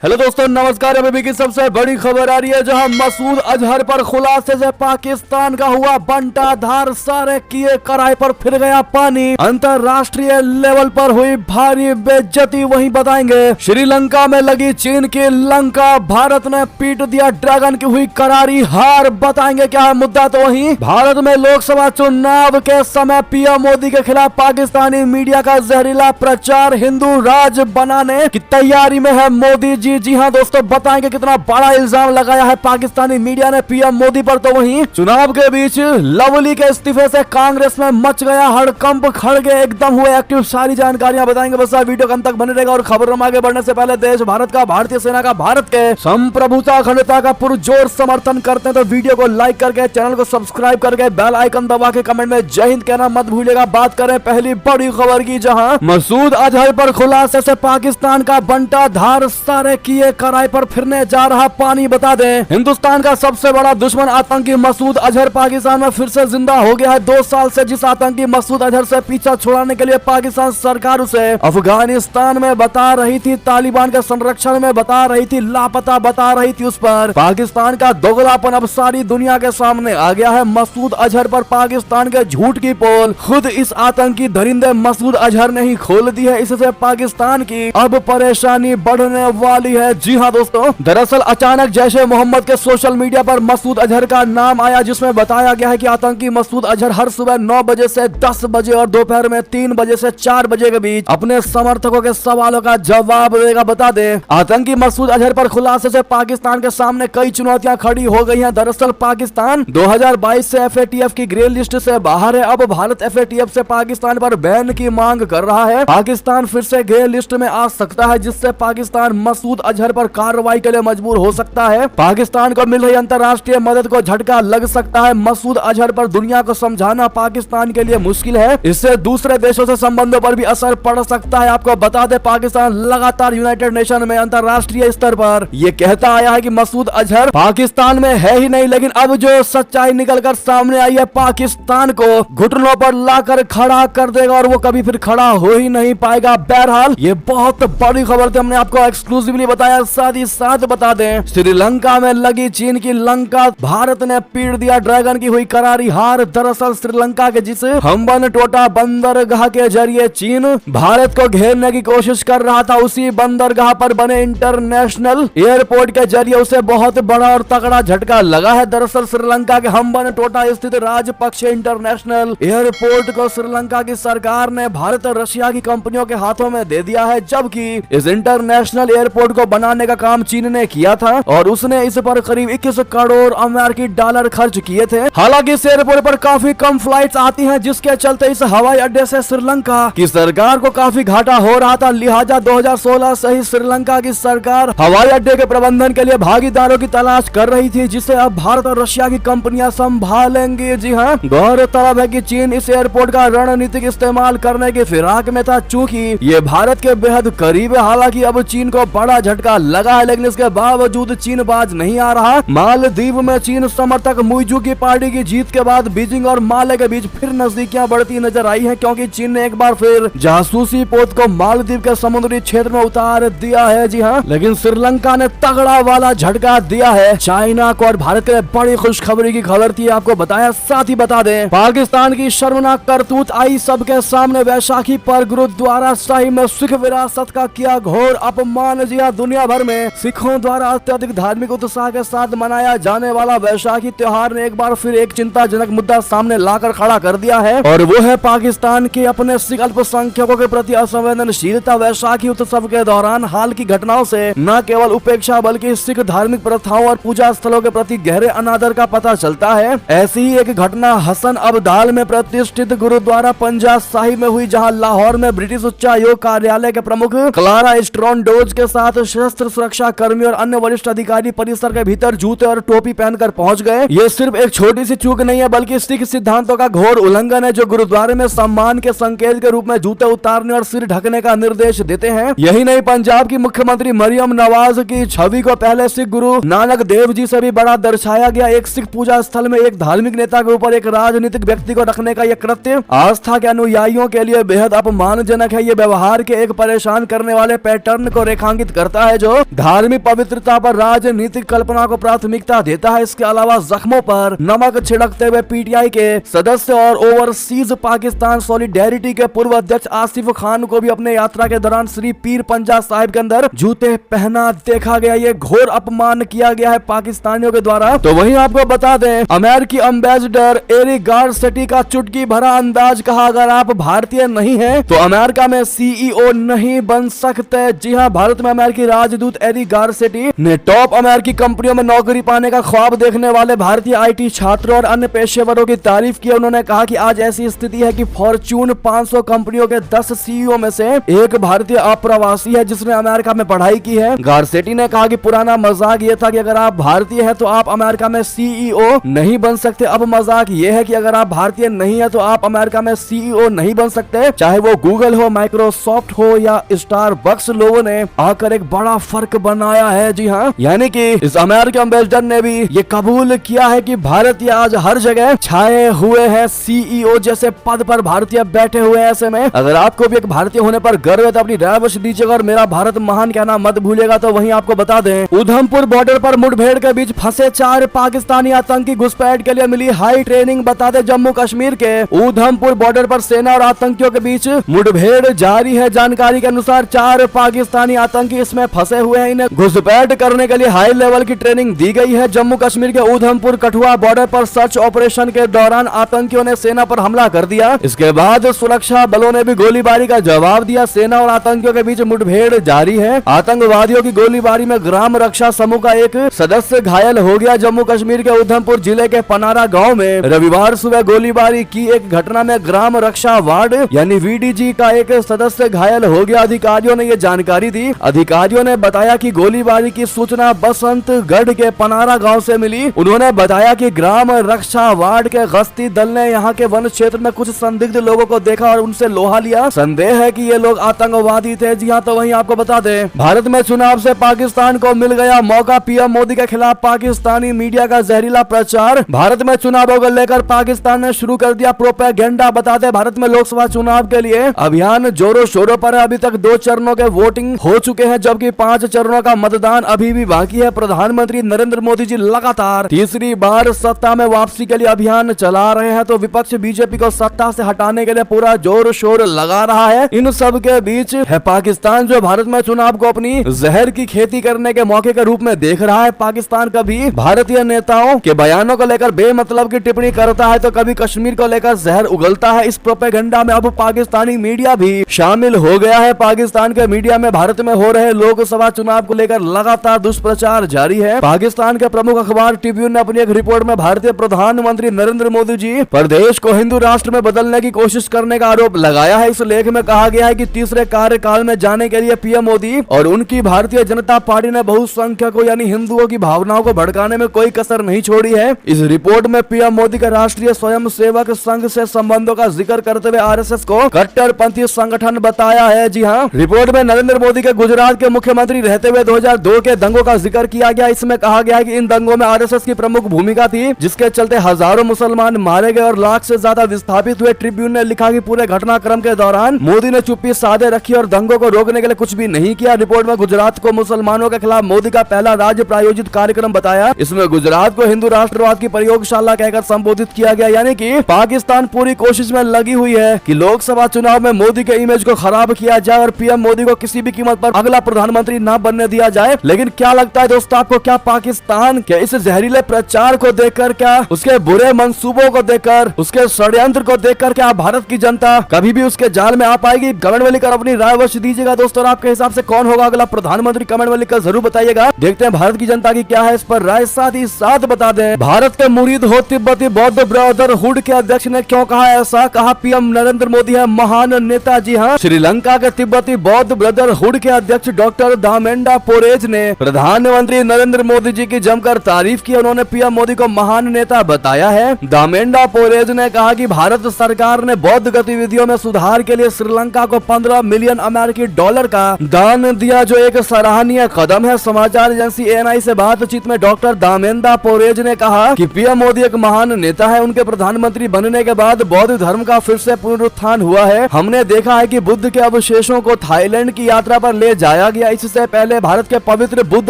Hello दोस्तों, नमस्कार। अभी की सबसे बड़ी खबर आ रही है, जहां मसूद अजहर पर खुलासे से पाकिस्तान का हुआ बंटाधार, सारे किए कराए पर फिर गया पानी, अंतरराष्ट्रीय लेवल पर हुई भारी बेइज्जती, वहीं बताएंगे। श्रीलंका में लगी चीन की लंका, भारत ने पीट दिया ड्रैगन की हुई करारी हार, बताएंगे क्या है मुद्दा। तो वहीं भारत में लोकसभा चुनाव के समय पीएम मोदी के खिलाफ पाकिस्तानी मीडिया का जहरीला प्रचार, हिंदू राज बनाने की तैयारी में है मोदी जी। जी हाँ दोस्तों, बताएंगे कितना बड़ा इल्जाम लगाया है पाकिस्तानी मीडिया ने पीएम मोदी पर। तो वहीं चुनाव के बीच लवली के इस्तीफे से कांग्रेस में मच गया हड़कंप, खड़गे एकदम हुए एक्टिव, सारी जानकारियां बताएंगे। बस वीडियो कम तक बने रहेगा। और खबरों में आगे बढ़ने से पहले देश भारत का, भारतीय सेना का, भारत के संप्रभुता अखंडता का पुरजोर समर्थन करते हैं तो वीडियो को लाइक करके, चैनल को सब्सक्राइब करके, बेल आइकन दबा के कमेंट में जय हिंद कहना मत भूलिएगा। बात करें पहली बड़ी खबर की, जहां मसूद अजहर पर खुलासे से पाकिस्तान का बंटाधार, सारे किए कराए पर फिरने जा रहा पानी। बता दें, हिंदुस्तान का सबसे बड़ा दुश्मन आतंकी मसूद अजहर पाकिस्तान में फिर से जिंदा हो गया है। 2 साल से जिस आतंकी मसूद अजहर से पीछा छुड़ाने के लिए पाकिस्तान सरकार उसे अफगानिस्तान में बता रही थी, तालिबान के संरक्षण में बता रही थी, लापता बता रही थी, उस पर पाकिस्तान का दोगलापन अब सारी दुनिया के सामने आ गया है। मसूद अजहर पर पाकिस्तान के झूठ की पोल खुद इस आतंकी दरिंदे मसूद अजहर ने ही खोल दी है। इससे पाकिस्तान की अब परेशानी बढ़ने वाली है। जी हाँ दोस्तों, दरअसल अचानक जैशे मोहम्मद के सोशल मीडिया पर मसूद अजहर का नाम आया, जिसमें बताया गया है कि आतंकी मसूद अजहर हर सुबह 9 बजे से 10 बजे और दोपहर में 3 बजे से 4 बजे के बीच अपने समर्थकों के सवालों का जवाब देगा। बता दें, आतंकी मसूद अजहर पर खुलासे से पाकिस्तान के सामने कई चुनौतियां खड़ी हो गई हैं। दरअसल पाकिस्तान 2022 से एफएटीएफ की ग्रे लिस्ट से बाहर है। अब भारत एफएटीएफ से पाकिस्तान पर बैन की मांग कर रहा है। पाकिस्तान फिर से ग्रे लिस्ट में आ सकता है, जिससे पाकिस्तान मसूद अजहर पर कार्रवाई के लिए मजबूर हो सकता है। पाकिस्तान को मिल रही अंतरराष्ट्रीय मदद को झटका लग सकता है। मसूद अजहर पर दुनिया को समझाना पाकिस्तान के लिए मुश्किल है। इससे दूसरे देशों से संबंधों पर भी असर पड़ सकता है। आपको बता दें, पाकिस्तान लगातार यूनाइटेड नेशन में अंतरराष्ट्रीय स्तर पर यह कहता आया है कि मसूद अजहर पाकिस्तान में है ही नहीं, लेकिन अब जो सच्चाई निकलकर सामने आई है, पाकिस्तान को घुटनों पर लाकर खड़ा कर देगा और वो कभी फिर खड़ा हो ही नहीं पाएगा। बहरहाल ये बहुत बड़ी खबर थी, हमने आपको एक्सक्लूसिवली बताया। साथ ही साथ बता दें, श्रीलंका में लगी चीन की लंका, भारत ने पीट दिया ड्रैगन की हुई करारी हार। दरअसल श्रीलंका के जिस हम्बनटोटा बंदरगाह के जरिए चीन भारत को घेरने की कोशिश कर रहा था, उसी बंदरगाह पर बने इंटरनेशनल एयरपोर्ट के जरिए उसे बहुत बड़ा और तगड़ा झटका लगा है। दरअसल श्रीलंका के हम्बनटोटा स्थित राजपक्षे इंटरनेशनल एयरपोर्ट को श्रीलंका की सरकार ने भारत और रशिया की कंपनियों के हाथों में दे दिया है, जबकि इस इंटरनेशनल एयरपोर्ट को बनाने का काम चीन ने किया था और उसने इस पर करीब 21 करोड़ अमेरिकी डॉलर खर्च किए थे। हालांकि इस एयरपोर्ट पर काफी कम फ्लाइट्स आती हैं, जिसके चलते इस हवाई अड्डे से श्रीलंका की सरकार को काफी घाटा हो रहा था। लिहाजा 2016 से ही श्रीलंका की सरकार हवाई अड्डे के प्रबंधन के लिए भागीदारों की तलाश कर रही थी, जिसे अब भारत और रशिया की कंपनियां संभालेंगी। जी हाँ, गौरतलब है कि चीन इस एयरपोर्ट का रणनीतिक इस्तेमाल करने की फिराक में था, चूंकि ये भारत के बेहद करीब है। हालांकि अब चीन को बड़ा झटका लगा है, लेकिन इसके बावजूद चीन बाज नहीं आ रहा। मालदीव में चीन समर्थक मुइजू की पार्टी की जीत के बाद बीजिंग और माले के बीच फिर नजदीकियां बढ़ती नजर आई हैं, क्योंकि चीन ने एक बार फिर जासूसी पोत को मालदीव के समुद्री क्षेत्र में उतार दिया है। जी हाँ, लेकिन श्रीलंका ने तगड़ा वाला झटका दिया है चाइना को, और भारत के लिए बड़ी खुशखबरी की खबर थी, आपको बताया। साथ ही बता दें, पाकिस्तान की शर्मनाक करतूत आई सबके सामने। वैशाखी पर गुरुद्वारा साहिब में सिख विरासत का किया घोर अपमान। जी हाँ, दुनिया भर में सिखों द्वारा अत्यधिक धार्मिक उत्साह के साथ मनाया जाने वाला वैशाखी त्योहार ने एक बार फिर एक चिंताजनक मुद्दा सामने लाकर खड़ा कर दिया है, और वो है पाकिस्तान के अपने सिख अल्पसंख्यकों के प्रति असंवेदनशीलता। वैशाखी उत्सव के दौरान हाल की घटनाओं से न केवल उपेक्षा बल्कि सिख धार्मिक प्रथाओं और पूजा स्थलों के प्रति गहरे अनादर का पता चलता है। ऐसी ही एक घटना हसन अब्दाल में प्रतिष्ठित गुरुद्वारा पंजाब साहिब में हुई, जहां लाहौर में ब्रिटिश उच्चायोग कार्यालय के प्रमुख क्लारा स्ट्रॉन्डोज के साथ सशस्त्र सुरक्षा कर्मी और अन्य वरिष्ठ अधिकारी परिसर के भीतर जूते और टोपी पहनकर पहुंच गए। ये सिर्फ एक छोटी सी चूक नहीं है, बल्कि सिख सिद्धांतों का घोर उल्लंघन है, जो गुरुद्वारे में सम्मान के संकेत के रूप में जूते उतारने और सिर ढकने का निर्देश देते हैं। यही नहीं, पंजाब की मुख्यमंत्री मरियम नवाज की छवि को पहले सिख गुरु नानक देव जी से भी बड़ा दर्शाया गया। एक सिख पूजा स्थल में एक धार्मिक नेता के ऊपर एक राजनीतिक व्यक्ति को रखने का यह कृत्य आस्था के अनुयायियों के लिए बेहद अपमानजनक है। ये व्यवहार के एक परेशान करने वाले पैटर्न को रेखांकित करता करता है जो धार्मिक पवित्रता पर राजनीतिक कल्पना को प्राथमिकता देता है। इसके अलावा जख्मों पर नमक छिड़कते हुए पीटीआई के सदस्य और ओवरसीज पाकिस्तान सॉलिडेरिटी के पूर्व अध्यक्ष आसिफ खान को भी अपने यात्रा के दौरान श्री पीर पंजा साहिब के अंदर जूते पहना देखा गया। ये घोर अपमान किया गया है पाकिस्तानियों के द्वारा। तो वहीं आपको बता दें, अमेरिकी एम्बेसडर एरिक गारसेटी का चुटकी भरा अंदाज कहा, अगर आप भारतीय नहीं हैं तो अमेरिका में सीईओ नहीं बन सकते। जी हां, भारत में अमेरिकी राजदूत एरिक गारसेटी ने टॉप अमेरिकी कंपनियों में नौकरी पाने का ख्वाब देखने वाले भारतीय आईटी छात्रों और अन्य पेशेवरों की तारीफ की। उन्होंने कहा कि आज ऐसी स्थिति है कि फॉर्च्यून 500 कंपनियों के 10 सीईओ में से एक भारतीय अप्रवासी है जिसने अमेरिका में पढ़ाई की है। गारसेटी ने कहा कि पुराना मजाक ये था कि अगर आप भारतीय हैं तो आप अमेरिका में सीईओ नहीं बन सकते। अब मजाक ये है कि अगर आप भारतीय नहीं है तो आप अमेरिका में सीईओ नहीं बन सकते। चाहे वो गूगल हो, माइक्रोसॉफ्ट हो या स्टारबक्स, लोगों ने आकर एक बड़ा फर्क बनाया है। जी हाँ, यानी कि इस अमेरिकी एम्बेसडर ने भी ये कबूल किया है कि भारतीय आज हर जगह छाए हुए हैं। सीईओ जैसे पद पर भारतीय बैठे हुए हैं। ऐसे में अगर आपको भी एक भारतीय होने पर गर्व है तो अपनी राय अवश्य दीजिएगा और मेरा भारत महान कहना मत भूलिएगा। तो वहीं आपको बता दें, उधमपुर बॉर्डर पर मुठभेड़ के बीच फंसे 4 पाकिस्तानी आतंकी घुसपैठ के लिए मिली हाई ट्रेनिंग। बता दें, जम्मू कश्मीर के उधमपुर बॉर्डर पर सेना और आतंकियों के बीच मुठभेड़ जारी है। जानकारी के अनुसार 4 पाकिस्तानी आतंकी इसमें फंसे हुए हैं। इन्हें घुसपैठ करने के लिए हाई लेवल की ट्रेनिंग दी गई है। जम्मू कश्मीर के उधमपुर कठुआ बॉर्डर पर सर्च ऑपरेशन के दौरान आतंकियों ने सेना पर हमला कर दिया। इसके बाद सुरक्षा बलों ने भी गोलीबारी का जवाब दिया। सेना और आतंकियों के बीच मुठभेड़ जारी है। आतंकवादियों की गोलीबारी में ग्राम रक्षा समूह का एक सदस्य घायल हो गया। जम्मू कश्मीर के उधमपुर जिले के पनारा गांव में रविवार सुबह गोलीबारी की एक घटना में ग्राम रक्षा वार्ड यानी वीडीजी का एक सदस्य घायल हो गया। अधिकारियों ने ये जानकारी दी। अधिकारियों ने बताया कि गोलीबारी की सूचना बसंतगढ़ के पनारा गांव से मिली। उन्होंने बताया कि ग्राम रक्षा वार्ड के गश्ती दल ने यहां के वन क्षेत्र में कुछ संदिग्ध लोगों को देखा और उनसे लोहा लिया। संदेह है कि ये लोग आतंकवादी थे। जी हां, तो वहीं आपको बता दें, भारत में चुनाव से पाकिस्तान को मिल गया मौका। पीएम मोदी के खिलाफ पाकिस्तानी मीडिया का जहरीला प्रचार। भारत में चुनावों को लेकर पाकिस्तान ने शुरू कर दिया प्रोपेगेंडा। बता दें, भारत में लोकसभा चुनाव के लिए अभियान जोरों शोरों पर है। अभी तक 2 चरणों के वोटिंग हो चुके हैं जबकि 5 चरणों का मतदान अभी भी बाकी है। प्रधानमंत्री नरेंद्र मोदी जी लगातार तीसरी बार सत्ता में वापसी के लिए अभियान चला रहे हैं, तो विपक्ष बीजेपी को सत्ता से हटाने के लिए पूरा जोर शोर लगा रहा है। इन सब के बीच है पाकिस्तान, जो भारत में चुनाव को अपनी जहर की खेती करने के मौके के रूप में देख रहा है। पाकिस्तान कभी भारतीय नेताओं के बयानों को लेकर बेमतलब की टिप्पणी करता है तो कभी कश्मीर को लेकर जहर उगलता है। इस प्रोपेगेंडा में अब पाकिस्तानी मीडिया भी शामिल हो गया है। पाकिस्तान के मीडिया में भारत में हो रहे लोकसभा चुनाव को लेकर लगातार दुष्प्रचार जारी है। पाकिस्तान के प्रमुख अखबार ट्रिब्यून ने अपनी एक रिपोर्ट में भारतीय प्रधानमंत्री नरेंद्र मोदी जी प्रदेश को हिंदू राष्ट्र में बदलने की कोशिश करने का आरोप लगाया है। इस लेख में कहा गया है कि तीसरे कार्यकाल में जाने के लिए पीएम मोदी और उनकी भारतीय जनता पार्टी ने बहुसंख्यकों यानी हिंदुओं की भावनाओं को भड़काने में कोई कसर नहीं छोड़ी है। इस रिपोर्ट में पीएम मोदी का राष्ट्रीय स्वयंसेवक संघ से संबंधों का जिक्र करते हुए आरएसएस को कट्टरपंथी संगठन बताया है। जी हाँ, रिपोर्ट में नरेंद्र मोदी के गुजरात के मुख्यमंत्री रहते हुए 2002 के दंगों का जिक्र किया गया। इसमें कहा गया है कि इन दंगों में आरएसएस की प्रमुख भूमिका थी, जिसके चलते हजारों मुसलमान मारे गए और लाख से ज्यादा विस्थापित हुए। ट्रिब्यून ने लिखा कि पूरे घटनाक्रम के दौरान मोदी ने चुप्पी साधे रखी और दंगों को रोकने के लिए कुछ भी नहीं किया। रिपोर्ट में गुजरात को मुसलमानों के खिलाफ मोदी का पहला राज्य प्रायोजित कार्यक्रम बताया। इसमें गुजरात को हिंदू राष्ट्रवाद की प्रयोगशाला कहकर संबोधित किया गया। यानी कि पाकिस्तान पूरी कोशिश में लगी हुई है कि लोकसभा चुनाव में मोदी के इमेज को खराब किया जाए और पीएम मोदी को किसी भी कीमत पर अगला प्रधानमंत्री न बनने दिया जाए। लेकिन क्या लगता है दोस्तों आपको, क्या पाकिस्तान के इस जहरीले प्रचार को देखकर, क्या उसके बुरे मंसूबों को देखकर, उसके षड्यंत्र को देखकर क्या भारत की जनता कभी भी उसके जाल में आ पाएगी? कमेंट में लिखकर अपनी राय अवश्य दीजिएगा दोस्तों। आपके हिसाब से कौन होगा अगला प्रधानमंत्री? कमेंट में लिखकर जरूर बताइएगा। देखते हैं भारत की जनता की क्या है इस पर राय। साथ ही साथ बता दें, भारत के मुरीद हो तिब्बती बौद्ध ब्रदरहुड के अध्यक्ष ने क्यों कहा ऐसा? कहा पीएम नरेंद्र मोदी है महान नेता। जी हाँ, श्रीलंका के तिब्बती बौद्ध ब्रदरहुड के अध्यक्ष डॉक्टर दामेंडा पोरेज ने प्रधानमंत्री नरेंद्र मोदी जी की जमकर तारीफ की। उन्होंने पीएम मोदी को महान नेता बताया है। दामेंडा पोरेज ने कहा कि भारत सरकार ने बौद्ध गतिविधियों में सुधार के लिए श्रीलंका को 15 मिलियन अमेरिकी डॉलर का दान दिया, जो एक सराहनीय कदम है। समाचार एजेंसी एएनआई से बातचीत में डॉक्टर दामेंडा पोरेज ने कहा कि पीएम मोदी एक महान नेता है। उनके प्रधानमंत्री बनने के बाद बौद्ध धर्म का फिर से पुनरुत्थान हुआ है। हमने देखा है कि बुद्ध के अवशेषों को थाईलैंड की यात्रा पर ले जाया गया लिया। इससे पहले भारत के पवित्र बुद्ध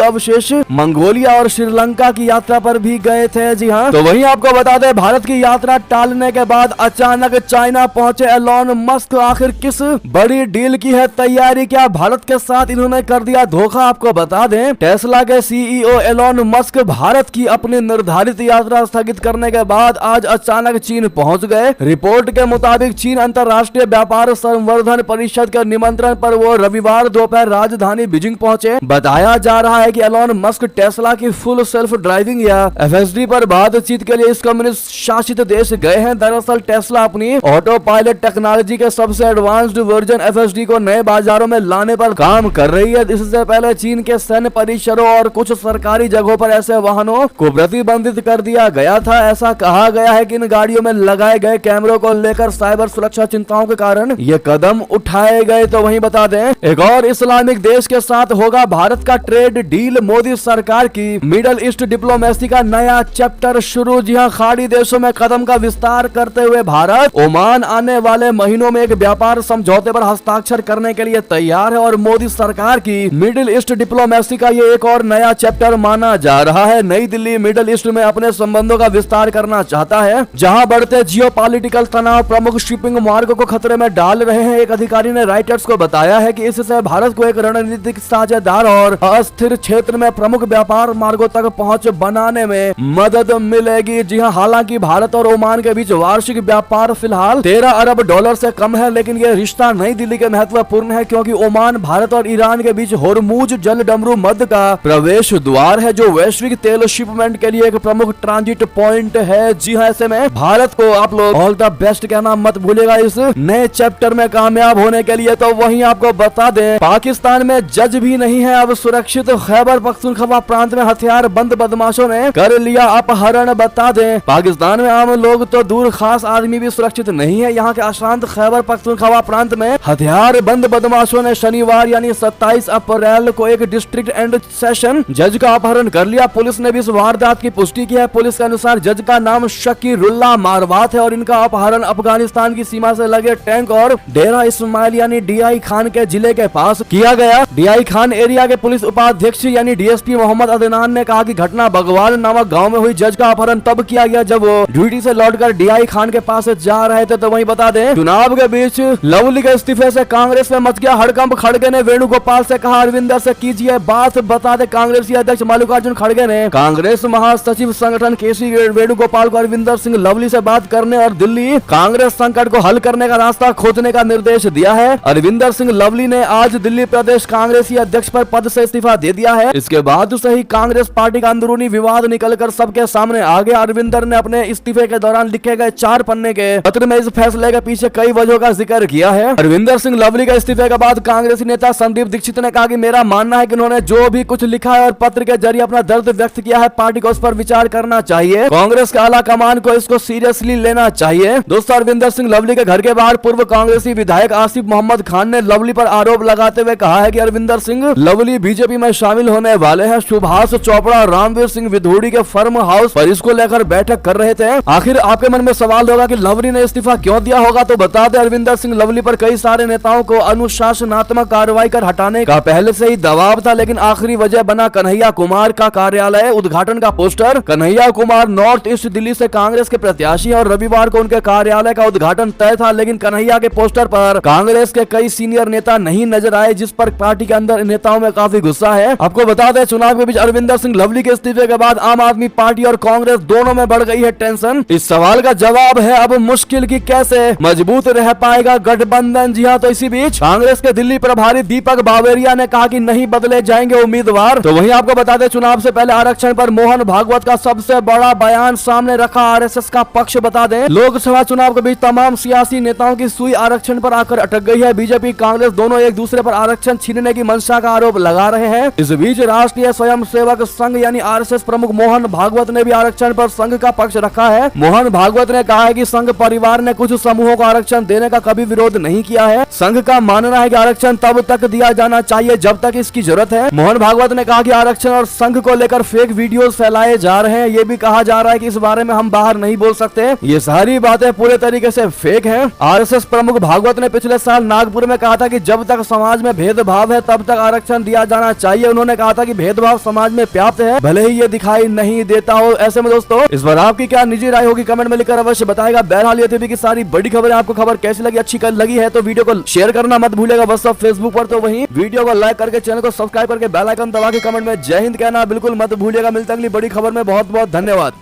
अवशेष मंगोलिया और श्रीलंका की यात्रा पर भी गए थे। जी हाँ, तो वहीं आपको बता दें, भारत की यात्रा टालने के बाद अचानक चाइना पहुंचे एलोन मस्क। आखिर किस बड़ी डील की है तैयारी, क्या भारत के साथ इन्होंने कर दिया धोखा? आपको बता दें, टेस्ला के सीईओ एलोन मस्क भारत की अपनी निर्धारित यात्रा स्थगित करने के बाद आज अचानक चीन पहुंच गए। रिपोर्ट के मुताबिक चीन अंतर्राष्ट्रीय व्यापार संवर्धन परिषद के निमंत्रण पर वो रविवार दोपहर राजधानी बीजिंग पहुंचे। बताया जा रहा है कि एलोन मस्क टेस्ला की फुल सेल्फ ड्राइविंग या एफएसडी पर बातचीत के लिए इस कम्युनिस्ट शासित देश गए हैं। दरअसल टेस्ला अपनी ऑटो पायलट टेक्नोलॉजी के सबसे एडवांस्ड वर्जन एफएसडी को नए बाजारों में लाने पर काम कर रही है। इससे पहले चीन के सैन्य परिसरों और कुछ सरकारी जगहों पर ऐसे वाहनों को प्रतिबंधित कर दिया गया था। ऐसा कहा गया है कि इन गाड़ियों में लगाए गए कैमरों को लेकर साइबर सुरक्षा चिंताओं के कारण ये कदम उठाए गए। तो वहीं बता दें, एक और इस्लामिक देश के साथ होगा भारत का ट्रेड डील। मोदी सरकार की मिडल ईस्ट डिप्लोमेसी का नया चैप्टर शुरू। जी हां, खाड़ी देशों में कदम का विस्तार करते हुए भारत ओमान आने वाले महीनों में एक व्यापार समझौते पर हस्ताक्षर करने के लिए तैयार है और मोदी सरकार की मिडिल ईस्ट डिप्लोमेसी का ये एक और नया चैप्टर माना जा रहा है। नई दिल्ली मिडिल ईस्ट में अपने संबंधों का विस्तार करना चाहता है, जहां बढ़ते जियोपॉलिटिकल तनाव प्रमुख शिपिंग मार्ग को खतरे में डाल रहे हैं। एक अधिकारी ने राइटर्स को बताया है कि इससे भारत को एक रणनीतिक साझेदार और अस्थिर क्षेत्र में प्रमुख व्यापार मार्गों तक पहुंच बनाने में मदद मिलेगी। जी हां, हालांकि भारत और ओमान के बीच वार्षिक व्यापार फिलहाल 13 अरब डॉलर से कम है, लेकिन यह रिश्ता नई दिल्ली के महत्वपूर्ण है क्योंकि ओमान भारत और ईरान के बीच होर्मुज जल डमरू मध्य का प्रवेश द्वार है, जो वैश्विक तेल शिपमेंट के लिए एक प्रमुख ट्रांजिट पॉइंट है। जी हाँ, ऐसे में भारत को आप लोग ऑल द बेस्ट कहना मत भूलिएगा इस नए चैप्टर में कामयाब होने के लिए। तो वहीं आपको बता दें, पाकिस्तान में जज भी नहीं है अब सुरक्षित। खैबर पख्तूनख्वा प्रांत में हथियार बंद बदमाशों ने कर लिया अपहरण। बता दें, पाकिस्तान में आम लोग तो दूर, खास आदमी भी सुरक्षित नहीं है। यहाँ के अशांत खैबर पख्तूनख्वा प्रांत में हथियार बंद बदमाशों ने शनिवार यानी 27 अप्रैल को एक डिस्ट्रिक्ट एंड सेशन जज का अपहरण कर लिया। पुलिस ने भी इस वारदात की पुष्टि की है। पुलिस के अनुसार जज का नाम शकीरुल्लाह मारवात है और इनका अपहरण अफगानिस्तान की सीमा से लगे टैंक और डेरा इस्माइल यानी डीआई खान के जिले के पास किया गया। डीआई खान एरिया के पुलिस उपाध्यक्ष यानी डीएसपी मोहम्मद अदनान ने कहा कि घटना बगवाल नामक गांव में हुई। जज का अपहरण तब किया गया जब वो ड्यूटी से लौटकर डीआई खान के पास जा रहे थे। तो वहीं बता दें, चुनाव के बीच लवली के इस्तीफे से कांग्रेस में मच गया हड़कंप। खड़गे ने वेणुगोपाल से कहा, अरविंदर से कीजिए बात। बता दें, कांग्रेसी अध्यक्ष मल्लिकार्जुन खड़गे ने कांग्रेस महासचिव संगठन केसी वेणुगोपाल को अरविंदर सिंह लवली से बात करने और दिल्ली कांग्रेस संकट को हल करने का रास्ता खोजने का निर्देश दिया है। अरविंदर सिंह लवली ने आज दिल्ली प्रदेश कांग्रेसी अध्यक्ष पर पद से इस्तीफा दे दिया है। इसके बाद से ही कांग्रेस पार्टी का अंदरूनी विवाद निकलकर सबके सामने आ गया। अरविंदर ने अपने इस्तीफे के दौरान लिखे गए 4 पन्ने के पत्र में इस फैसले के पीछे कई वजहों का जिक्र किया है। अरविंदर सिंह लवली के इस्तीफे के बाद कांग्रेसी नेता संदीप दीक्षित ने कहा कि मेरा मानना है कि उन्होंने जो भी कुछ लिखा है और पत्र के जरिए अपना दर्द व्यक्त किया है, पार्टी को उस पर विचार करना चाहिए। कांग्रेस के आला कमान को इसको सीरियसली लेना चाहिए। दोस्तों, अरविंदर सिंह लवली के घर के बाहर पूर्व कांग्रेसी विधायक आसिफ मोहम्मद खान ने लवली पर आरोप लगाते हुए कहा है कि अरविंदर सिंह लवली बीजेपी में शामिल होने वाले हैं। सुभाष चोपड़ा और रामवीर सिंह विधूड़ी के फार्म हाउस पर इसको लेकर बैठक कर रहे थे। आखिर आपके मन में सवाल होगा कि लवली ने इस्तीफा क्यों दिया होगा, तो बता दें, अरविंदर सिंह लवली पर कई सारे नेताओं को अनुशासनात्मक कार्रवाई कर हटाने का पहले से ही दबाव था, लेकिन आखिरी वजह बना कन्हैया कुमार का कार्यालय उद्घाटन का poster. Kanhaiya Kumar north east Delhi से कांग्रेस के प्रत्याशी और रविवार को उनके कार्यालय का उद्घाटन तय था, लेकिन कन्हैया के पोस्टर पर कांग्रेस के कई सीनियर नेता नहीं नजर आए, जिस पर पार्टी के अंदर नेताओं में काफी गुस्सा है। आपको बता दें, चुनाव के बीच अरविंदर सिंह लवली के इस्तीफे के बाद आम आदमी पार्टी और कांग्रेस दोनों में बढ़ गई है टेंशन। इस सवाल का जवाब है अब मुश्किल की कैसे मजबूत रह पाएगा गठबंधन। जी हाँ, तो इसी बीच कांग्रेस के दिल्ली प्रभारी दीपक बावेरिया ने कहा कि नहीं बदले जाएंगे उम्मीदवार। तो वहीं आपको बता दें, चुनाव से पहले आरक्षण पर मोहन भागवत का सबसे बड़ा बयान सामने रखा आरएसएस का पक्ष। बता दें, लोकसभा चुनाव के बीच तमाम सियासी नेताओं की सुई आरक्षण पर आकर अटक गई है। बीजेपी कांग्रेस दोनों एक दूसरे पर आरक्षण छीनने की मंशा का आरोप लगा रहे हैं। इस बीच राष्ट्रीय स्वयंसेवक संघ यानी आरएसएस प्रमुख मोहन भागवत ने भी आरक्षण पर संघ का पक्ष रखा है। मोहन भागवत ने कहा है कि संघ परिवार ने कुछ समूहों को आरक्षण देने का कभी विरोध नहीं किया है। संघ का मानना है कि आरक्षण तब तक दिया जाना चाहिए जब तक इसकी जरूरत है। मोहन भागवत ने कहा कि आरक्षण और संघ को लेकर फेक वीडियोस फैलाए जा रहे हैं। ये भी कहा जा रहा है कि इस बारे में हम बाहर नहीं बोल सकते। ये सारी बातें पूरे तरीके से फेक हैं। आरएसएस प्रमुख भागवत ने पिछले साल नागपुर में कहा था कि जब तक समाज में भेदभाव भेदभाव है तब तक आरक्षण दिया जाना चाहिए। उन्होंने कहा था कि भेदभाव समाज में व्याप्त है, भले ही ये दिखाई नहीं देता हो। ऐसे में दोस्तों इस पर आपकी क्या निजी राय होगी कमेंट में लिखकर अवश्य बताएगा। बहरहाल ये थी कि सारी बड़ी खबरें, आपको खबर कैसी लगी, अच्छी लगी है तो वीडियो को शेयर करना मत भूलेगा व्हाट्सएप फेसबुक पर, तो वहीं वीडियो को लाइक करके चैनल को सब्सक्राइब करके बेल आइकन दबा के कमेंट में जय हिंद कहना बिल्कुल मत भूलिएगा। मिलते अगली बड़ी खबर में, बहुत बहुत धन्यवाद।